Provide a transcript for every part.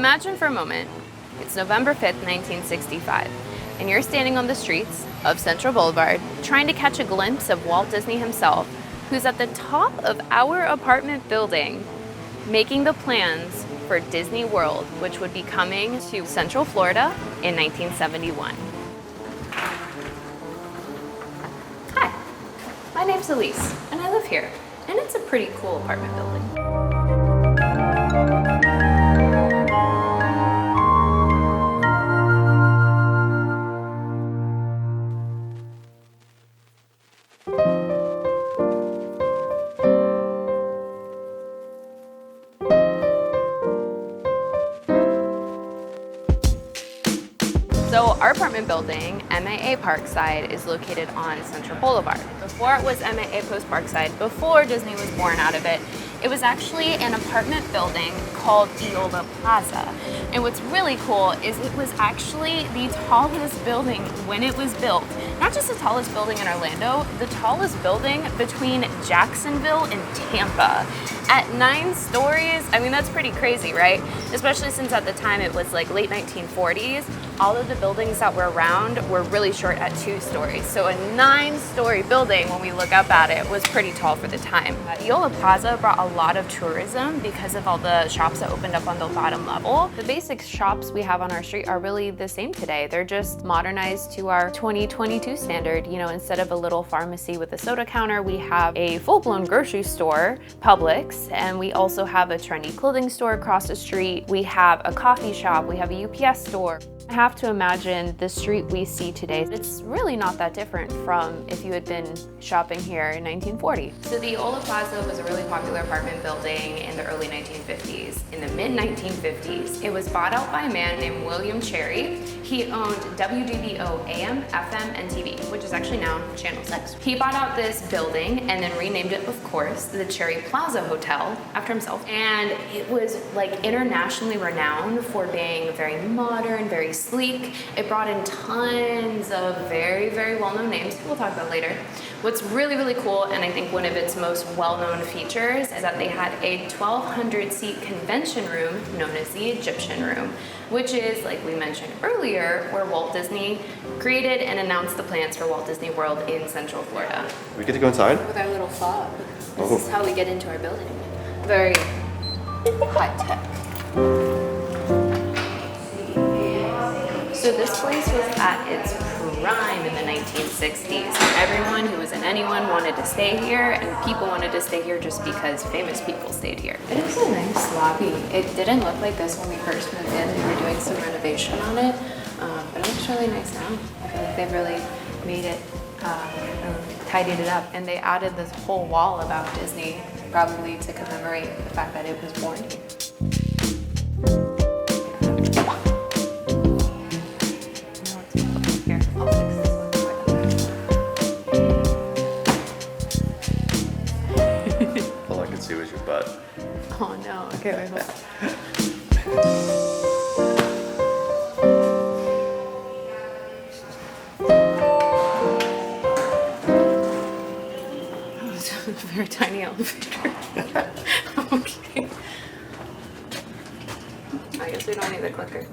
Imagine for a moment, it's November 5th, 1965, and you're standing on the streets of Central Boulevard trying to catch a glimpse of Walt Disney himself, who's at the top of our apartment building making the plans for Disney World, which would be coming to Central Florida in 1971. Hi, my name's Elise, and I live here, and it's a pretty cool apartment building. So our apartment building, MAA Parkside, is located on Central Boulevard. Before it was MAA Post Parkside, before Disney was born out of it, it was actually an apartment building called Eola Plaza. And what's really cool is it was actually the tallest building when it was built. Not just the tallest building in Orlando, the tallest building between Jacksonville and Tampa. At 9 stories, I mean, that's pretty crazy, right? Especially since at the time it was like late 1940s. All of the buildings that were around were really short at 2 stories. So a 9-story building, when we look up at it, was pretty tall for the time. Eola Plaza brought a lot of tourism because of all the shops that opened up on the bottom level. The basic shops we have on our street are really the same today. They're just modernized to our 2022 standard. You know, instead of a little pharmacy with a soda counter, we have a full-blown grocery store, Publix, and we also have a trendy clothing store across the street. We have a coffee shop, we have a UPS store. I have to imagine the street we see today. It's really not that different from if you had been shopping here in 1940. So the Eola Plaza was a really popular apartment building in the early 1950s. In the mid-1950s, it was bought out by a man named William Cherry. He owned WDBO AM, FM, and TV, which is actually now Channel 6. He bought out this building and then renamed it, of course, the Cherry Plaza Hotel after himself. And it was like internationally renowned for being very modern, very sleek. It brought in tons of very, very well-known names we'll talk about later. What's really, really cool, and I think one of its most well-known features, is that they had a 1,200-seat convention room known as the Egyptian Room, which is, like we mentioned earlier, where Walt Disney created and announced the plans for Walt Disney World in Central Florida. We get to go inside? With our little fob. This is how we get into our building. Very high-tech. So this place was at its prime in the 1960s. Everyone who was in anyone wanted to stay here, and people wanted to stay here just because famous people stayed here. It is a nice lobby. It didn't look like this when we first moved in. We were doing some renovation on it, but it looks really nice now. I feel like they've really made it, tidied it up, and they added this whole wall about Disney, probably to commemorate the fact that it was born here. All I could see was your butt. Oh no, okay, wait, hold on. Oh, it's a very tiny elevator. Okay. I guess we don't need the clicker.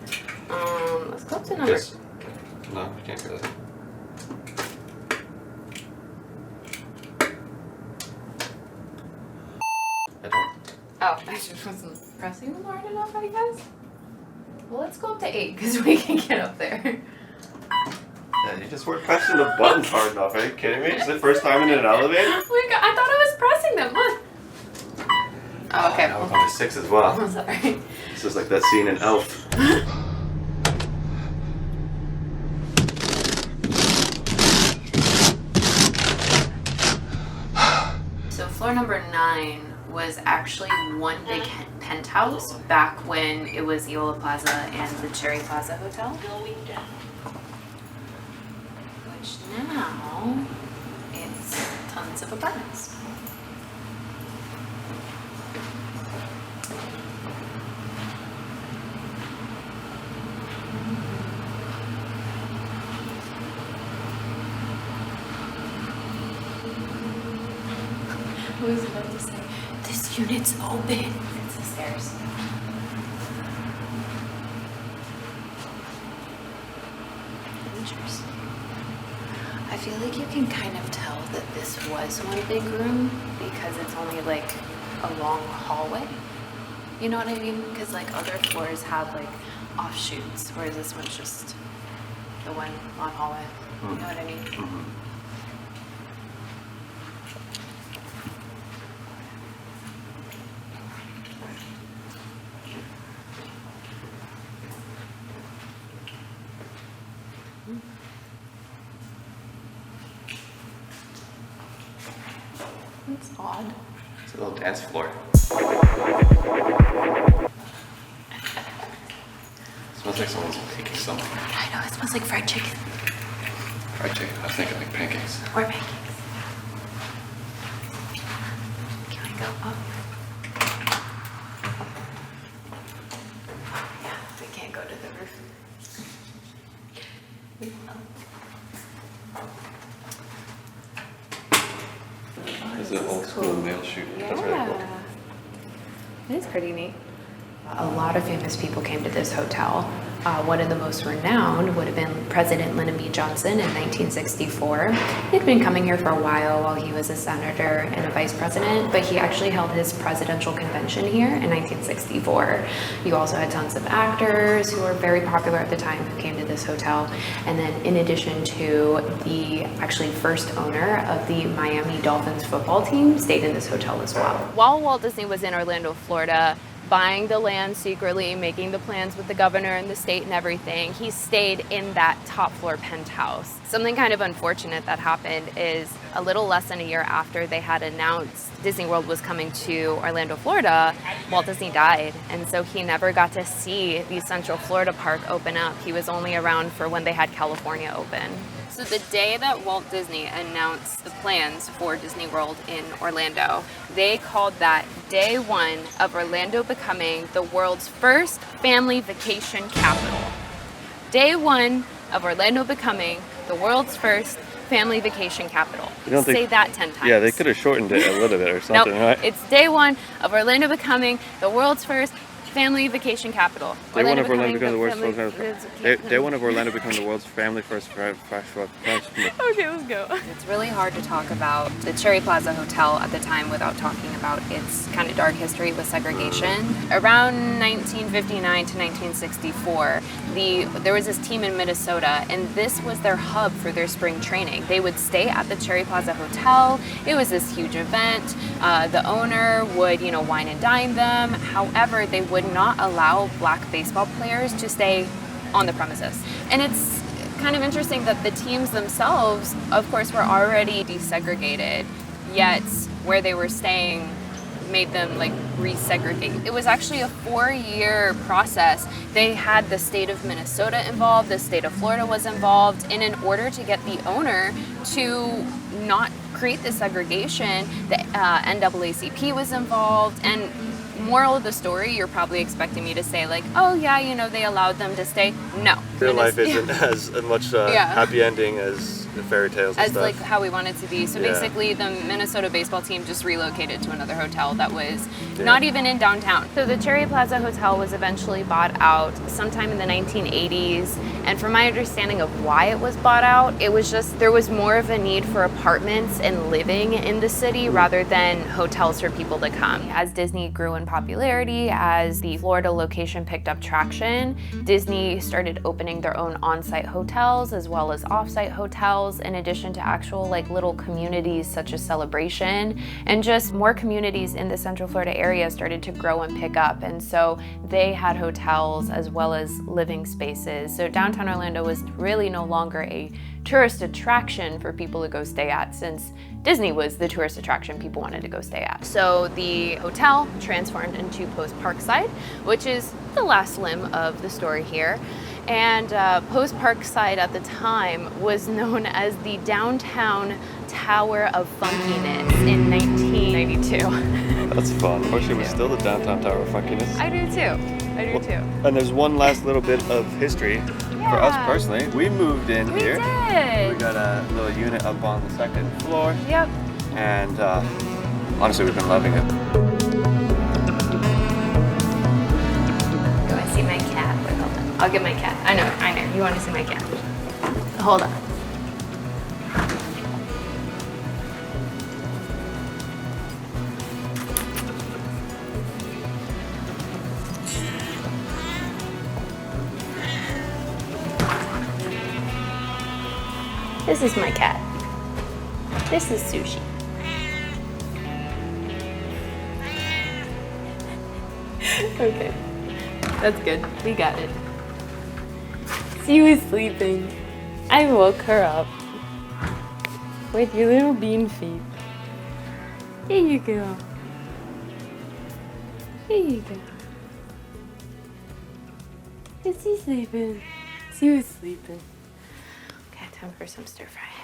Let's go up to number. Yes. No, you can't do that. I don't. Oh, I just wasn't pressing them hard enough, I guess. Well, let's go up to 8 because we can get up there. Yeah, you just weren't pressing the buttons hard enough. Are you kidding me? Is it the first time in an elevator? I thought I was pressing them. Look. Oh, okay. That was only 6 as well. I'm sorry. This is like that scene in Elf. So floor number 9 was actually one big penthouse back when it was Eola Plaza and the Cherry Plaza Hotel. Which now it's tons of apartments. I was about to say, this unit's open. It's the stairs. Interesting. I feel like you can kind of tell that this was one big room because it's only like a long hallway. You know what I mean? Because like other floors have like offshoots, whereas this one's just the one long hallway. You know what I mean? Mm-hmm. It's odd. It's a little dance floor. Smells like someone's making something. I know, it smells like fried chicken. Fried chicken. I was thinking like pancakes. Or pancakes. Can I go up? Yeah, we can't go to the roof. It's an old school mail chute. That's really cool. It is pretty neat. A lot of famous people came to this hotel. One of the most renowned would have been President Lyndon B Johnson in 1964. He'd been coming here for a while he was a senator and a vice president, but he actually held his presidential convention here in 1964. You also had tons of actors who were very popular at the time who came to this hotel. And then in addition to the actually first owner of the Miami Dolphins football team stayed in this hotel as well. While Walt Disney was in Orlando, Florida, buying the land secretly, making the plans with the governor and the state and everything, he stayed in that top floor penthouse. Something kind of unfortunate that happened is a little less than a year after they had announced Disney World was coming to Orlando, Florida, Walt Disney died. And so he never got to see the Central Florida Park open up. He was only around for when they had California open. So the day that Walt Disney announced the plans for Disney World in Orlando, they called that day one of Orlando becoming the world's first family vacation capital. Day one of Orlando becoming the world's first family vacation capital. Say that 10 times. Yeah, they could have shortened it a little bit or something, nope. right? It's day one of Orlando becoming the world's first family vacation capital. Day one of Orlando becoming the world's Day one of Orlando becoming the world's family first. Okay, let's go. It's really hard to talk about the Cherry Plaza Hotel at the time without talking about its kind of dark history with segregation. Around 1959 to 1964, there was this team in Minnesota, and this was their hub for their spring training. They would stay at the Cherry Plaza Hotel. It was this huge event. The owner would, wine and dine them. However, they would not allow black baseball players to stay on the premises. And it's kind of interesting that the teams themselves, of course, were already desegregated, yet where they were staying made them like resegregate. It was actually a 4-year process. They had the state of Minnesota involved, the state of Florida was involved, and in order to get the owner to not create this segregation, the NAACP was involved. And moral of the story, you're probably expecting me to say like, oh yeah, they allowed them to stay. No. Real life isn't as much happy ending as the fairy tales and as stuff. like how we want it to be. So basically the Minnesota baseball team just relocated to another hotel that was not even in downtown. So the Cherry Plaza Hotel was eventually bought out sometime in the 1980s. And from my understanding of why it was bought out, it was just there was more of a need for apartments and living in the city rather than hotels for people to come. As Disney grew in popularity, as the Florida location picked up traction, Disney started opening their own on-site hotels as well as off-site hotels, in addition to actual like little communities such as Celebration, and just more communities in the Central Florida area started to grow and pick up. And so they had hotels as well as living spaces. So downtown Orlando was really no longer a tourist attraction for people to go stay at, since Disney was the tourist attraction people wanted to go stay at. So the hotel transformed into Post Parkside, which is the last limb of the story here. And Post Parkside at the time was known as the Downtown Tower of Funkiness in 1992. That's fun. I wish it was still the Downtown Tower of Funkiness. I do too. And there's one last little bit of history for us personally. We moved in here. We did. We got a little unit up on the 2nd floor. Yep. And honestly, we've been loving it. Do I see my cat? Wait, hold on. I'll get my cat. I know. You want to see my cat. hold on. This is my cat. This is Sushi. Okay, that's good. We got it. She was sleeping. I woke her up with your little bean feet. Here you go. Here you go. Is she sleeping? She was sleeping. Okay, time for some stir fry.